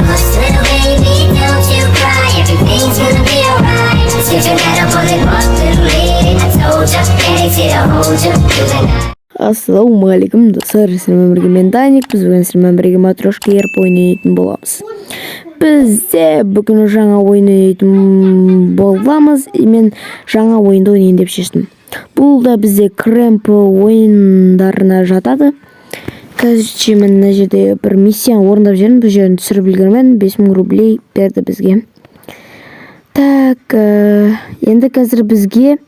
hush, little baby, don't you cry. Everything's gonna be alright. Stick your head up on the rock, little lady. I told ya, daddy's here to hold you through the night. Ассалаумағалейкум достар, сіздермен бірге мен Даник, біз бүгін сіздермен бірге матрешка ерп ойнайтын боламыз. Бізде бүгін жаңа ойнайтын боламыз, мен жаңа ойынды ойнайын деп шештім. Бұл да бізде крэмп ойындарына жатады. Қазірше мен мына жерде бір миссияны орындап жүрмін, бұл жерін түсіріп үлгермедім, 5000 рублей берді бізге. Так, енді қазір бізге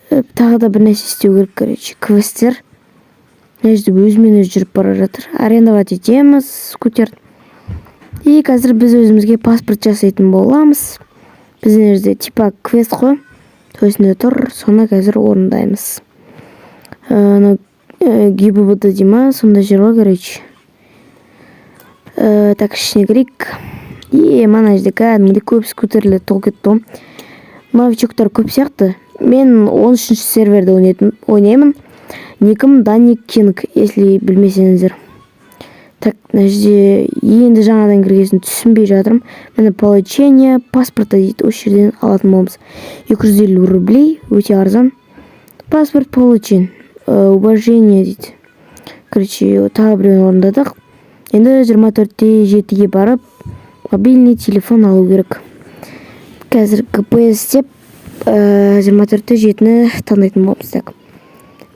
тағы да бір нәрсе істеу керек, короче, квесттер. Мына жерде өзімен өзі жүріп бара жатыр. Арендовать етеміз, скутер. И қазір біз өзімізге паспорт жасайтын боламыз. Біз мына жерде типа квест қой. Төсінде тұр, соны қазір орындаймыз. ГИББД дейма, сонда жер ғой, короче. Так, ішіне кірейік. Мана жерде кәдімгідей көп скутерлер толып кетті. Новичоктар көп сияқты. Мен 13-ші серверде ойнаймын. Никім Даник Кинг, если білмесеңіздер. Так, мына жерде енді жаңадан кіргесін түсінбей жатырмын. Міне получение паспорта дейді, осы жерден алатын боламыз. 250 рублей, өте арзан. Паспорт получен. Уважение дейді. Короче, тағы біреуін орындадық. Енді 24-7-ге барып, мобильный телефон алу керек. Қазір GPS деп 24-7-ні таңдайтын боламыз. Так,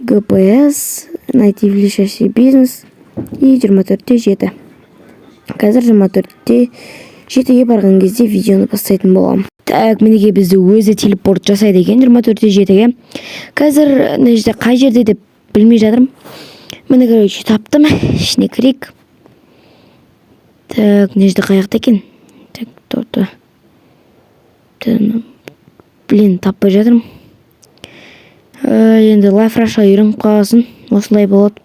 GPS, найти ближайший бизнес и 24-7. Қазір 24-7-ге барған кезде видеоны бастайтын болам. Так, менеге бізді өзі телепорт жасайды екен 24-7-ге. Қазір мына жерде қай жерде деп білмей жатырмын. Мені, короче, таптым. Ішіне кірейік. Так, мына жерде қаяқта екен? Так, тоты. Блин, таппай жатырмын. Енді лайфрашқа үйреніп қаласын. Осылай болады.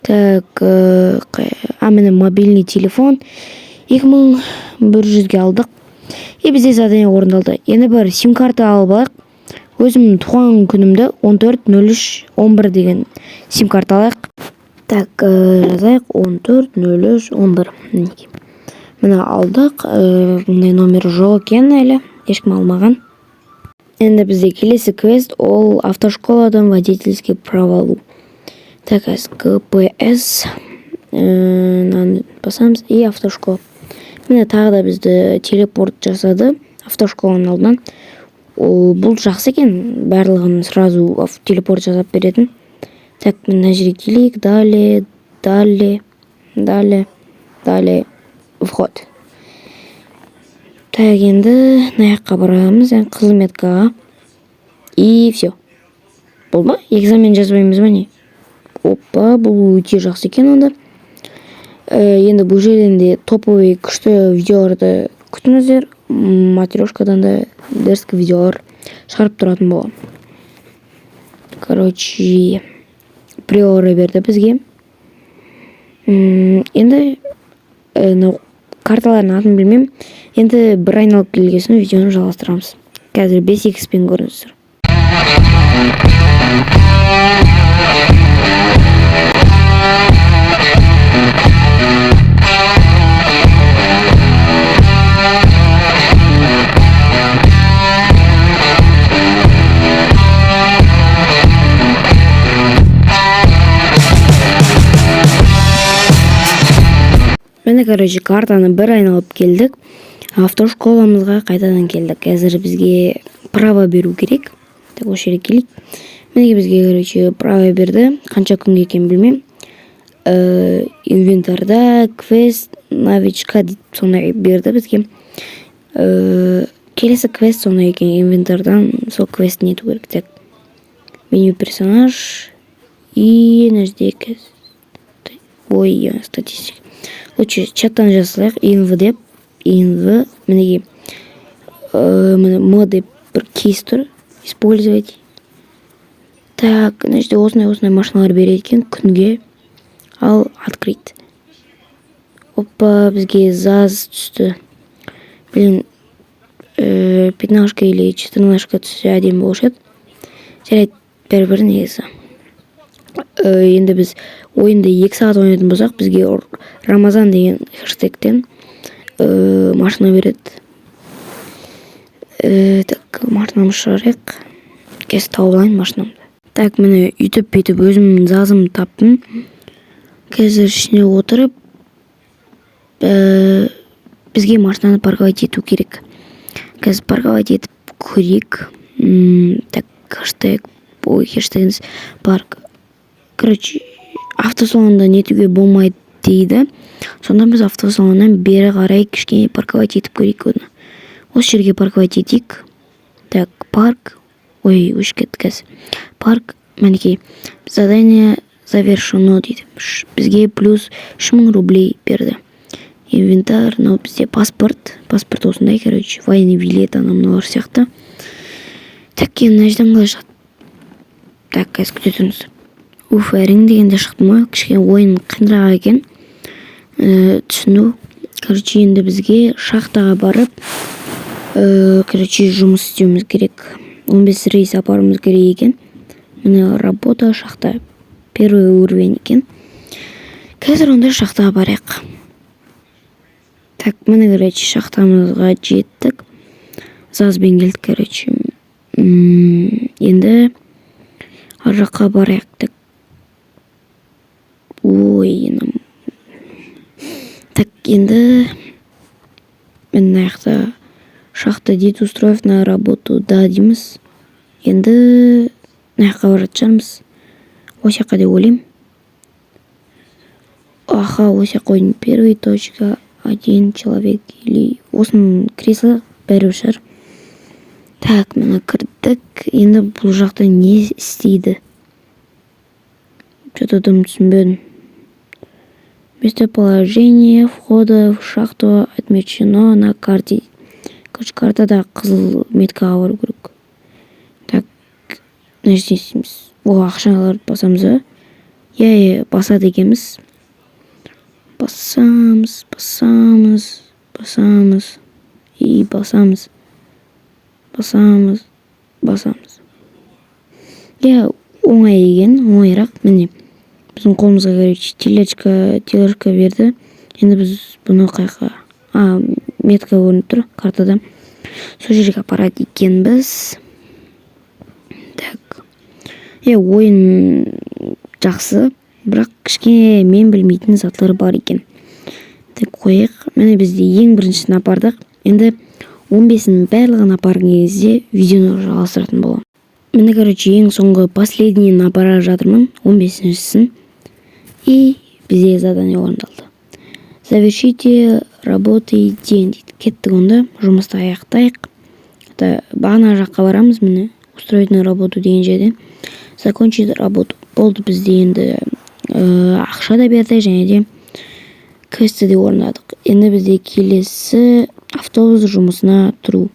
Так, міне мобильный телефон 2100-ге алдық. И бізде задание орындалды. Енді бір сим-карта алып алайық. Өзімнің туған күнімді 14.03.11 деген сим-карта алайық. Так, жазайық 14.03.11. Міне алдық. Мұндай номер жоқ екен әлі. Ешкім алмаған. Енді бізде келесі квест, ол автошколадан водительский право алу. Так, ГПС басамыз и автошкола. Міне тағы да бізді телепорт жасады автошколаның алдынан. Бұл жақсы екен, барлығын сразу телепорт жасап беретін. Так, мына жерге келейік. Далее, вход. Так, енді наяққа барамыз, қызметкаға. И все. Бұл ба? Экзамен жазбаймыз ба не? Опа, бұл өте жақсы екен онда. Енді бұл жерден де топовый күшті видеоларды күтіңіздер. Матрешкадан да дерзкі видеолар шығарып тұратын болам. Короче, приоры берді бізге. Енді карталарын атын білмем. Енді бір айналып келгесін видеоны жалғастырамыз. Қазір 5x-пен көріңіздер. Мені, короче, картаны бір айналып келдік. Автошколамызға қайтадан келдік. Қазір бізге право беру керек. Так, осы жерге келейік. Менеге бізге, короче, право берді. Қанша күнге екен білмем. Инвентарда квест новичка дейді. Соны берді бізге. Келесі квест соны екен. Инвентардан сол квест нету керек. Так, меню персонаж. И нәжде ой, статистика. Лучше чаттан жасылайық. Инв деп. Инв. Менеге м деп бір кейс тұр. Использовать. Так, нәжде осындай машиналар береді екен күнге. Ал открыть. Опа, бізге заз түсті. Блин, 15 или 14 түссе әдем болушы еді. Жарайды, бәрібір негізі. Енді біз ойынды 2 сағат ойнайтын болсақ, бізге Рамазан деген хэштегтен машина береді. Так, машинамды шығарайық. Қазір тауып алайын машинамды. Так, міне бүйтіп өзім жазым таптым. Қазір ішіне отырып, бізге машинаны парковать ету керек. Қазір парковать етіп көрейік. Так, хэштегіміз парк. Короче, автосалонда нетуге болмайды дейді. Сонда біз автосалоннан бері қарай кішкене парковать етіп көрейік оны. Осы жерге парковать етейік. Так, парк. Ой, өшіп кетті қазір. Парк, мәнекей. Задание завершено дейді. Бізге плюс 3000 рублей берді. Инвентарь, бізде паспорт осындай, короче, военный билет, мыналар сияқты. Так, енді нәжден қалай шықты. Так, қазір күтетіңіз. Әрең дегенде шықты ма? Кішкене ойын қиындырақ екен. Түсіну. Короче, енді бізге шахтаға барып, короче, жұмыс істеуіміз керек. 15 рейс апарымыз керек екен. Міне работа шахта. Первый уровень екен. Қазір онда шахтаға барайық. Так, міне, короче, шахтамызға жеттік. Жазбен келдік, короче. Енді араққа барайық. Так, так, енді мен аяқта шахта дейді, устроив на работу, да дейміз. Енді аяққа баратын шығармыз. Осы жаққа деп ойлаймын. Осы жаққа қойдым. Первый точка, 1 человек или осының кресло бәрібір шығар. Так, мені кірдік. Енді бұл жақта не істейді? Что-то там түсінбедім. Местоположение входа в шахту отмечено на карте. Короче, картада қызыл меткаға бару керек. Так, нәрсе істейміз. Ақшаларды басамыз ба? Басады екенбіз. Басамыз. И басамыз. Оңай екен, оңайрақ. Міне, біздің қолымызға короче тележка берді. Енді біз бұны қайқа. Метка көрініп тұр картада. Сол жерге апарады екенбіз. Так. Ойын жақсы, бірақ кішкене мен білмейтін затлар бар екен. Так, қойық. Міне бізде ең біріншісін апардық. Енді 15-інің барлығын апарған кезде видеоны жалғастыратын боламын. Міне, короче, ең соңғы последнийін апара жатырмын, 15-шісін. И бізде задание орындалды. Завершите работы день дейді. Кеттік онда, жұмысты аяқтайық. Бағана жаққа барамыз, міне, устроить на работу деген жерде. Закончить работу. Болды, бізде енді ақша да берді, және де квесті де орындадық. Енді бізде келесі автобус жұмысына тұру.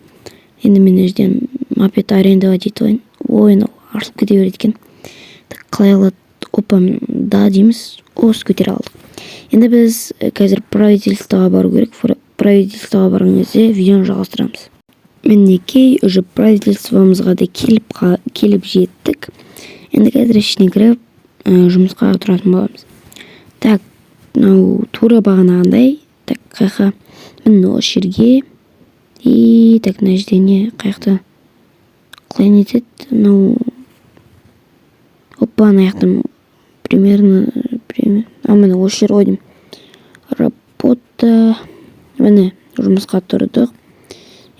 Енді мен өзден мопед арендовать етіп ойын аршылып кете береді екен. Қалай алады? Опа, да дейміз. Көтер алдық. Енді біз қазір правительствоға бару керек. Правительствоға барған кезде видеоны жалғастырамыз. Мінекей, уже правительствомызға да келіп жеттік. Енді қазір ішіне кіріп жұмысқа тұратын боламыз. Так, тура бағанағындай. Так, қайқа міне осы жерге. И так, нәждене қайқты қалай нетеді. Опа, аяқтым. Примерно. Міне осы жер ойдым. Работа. Міне жұмысқа тұрдық.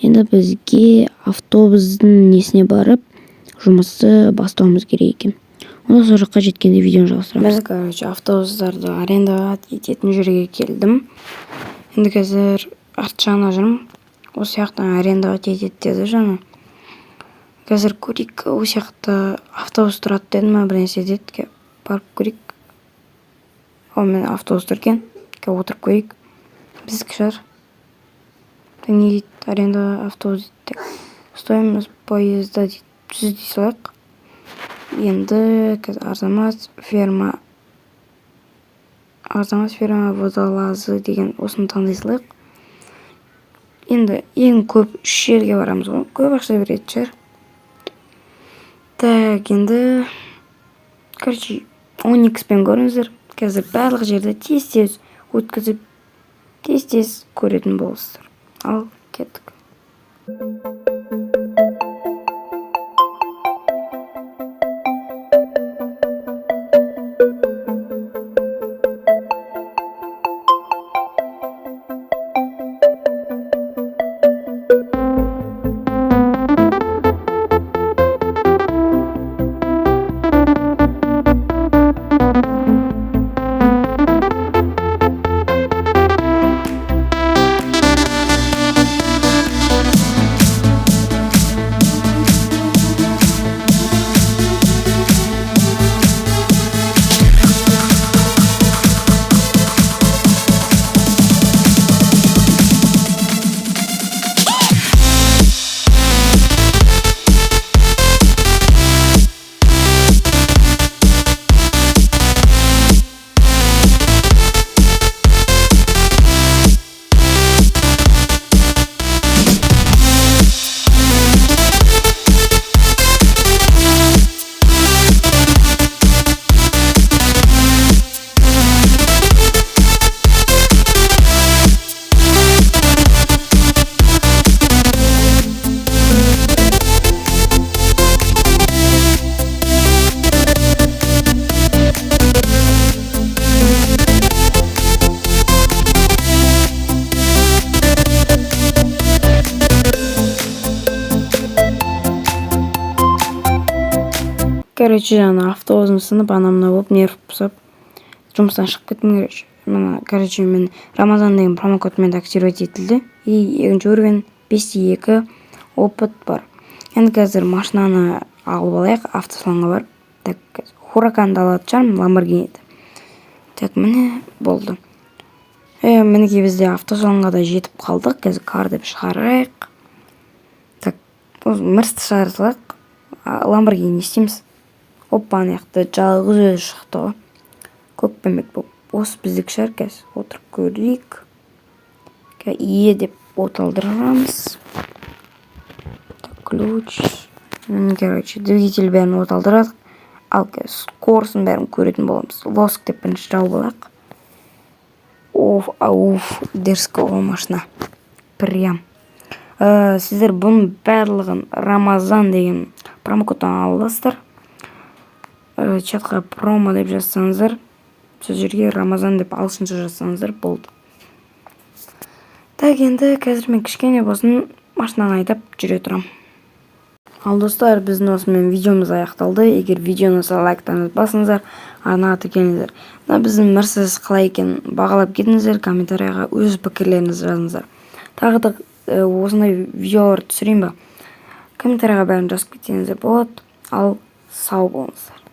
Енді бізге автобустың несіне барып жұмысты бастауымыз керек екен. Онда сол жаққа жеткенде видеоны жалғастырамыз. Біз, короче, автобустарды арендовать ететін жерге келдім. Енді қазір арт жағына жүрмін. Осы жақтан арендовать етеді деді жаңа. Қазір көрейік, осы жақта автобус тұрады деді ма, бір нәрсе деді. Барып көрейік. Мен автобус тұр екен. Отырып көрейік. Біздікі шығар. Не дейді? Аренда автобус дейді. Стоимость поезда дейді. 100 дей салайық. Енді Арзамас ферма водолазы деген осыны таңдай салайық. Енді ең көп 3 жерге барамыз ғой. Көп ақша береді шығар. Так, енді короче 10x-пен көріңіздер. қазір барлық жерде тез өткізіп тез көретін боласыздар. Ал кеттік. Короче, жаңа автобусым сынып, анамна болып нерв бұзып, жұмыстан шығып кеттім. Короче, мен Рамазан деген промокодмен активировать етілді. И екінші уровень 5-2 опыт бар. Енді қазір машинаны алып алайық, автосалонға барып. Так, Huracan'ды алатын шығармын, Lamborghini'ді. Так, міне болды. Мінекей бізде автосалонға да жетіп қалдық. Қазір кар деп шығарайық. Так, Мерсті шығарсақ, Lamborghini істейміз. Опа, аяқты жалғыз өзі шықты ғой. Көкпемек болып. Осы біздік шығар, қазір отырып көрейік. Ие деп оталдырамыз. Ключ. Короче, двигатель бәрін оталдырадық. Ал қазір скорсын бәрін көретін боламыз. Лоск деп бірінші жауып алайық. Дерзкі ол машина. Прям. Сіздер бұның барлығын Рамазан деген промокодтан аласыздар. Чатқа промо деп жазсаңыздар, сол жерге Рамазан деп ағылшынша жазсаңыздар болды. Так, енді қазір мен кішкене болсын машинаны айдап жүре тұрам. Ал достар, біздің осымен видеомыз аяқталды. Егер видеоны лайктан басыңыздар, арнаға тіркеліңіздер. Біздің Мерседес қалай екенін бағалап кетіңіздер, комментарияға өз пікірлеріңізді жазыңыздар. Тағы да осындай видеолар түсірейін ба? Комментарияға бәрін жазып кетсеңіздер болады. Ал сау болыңыздар.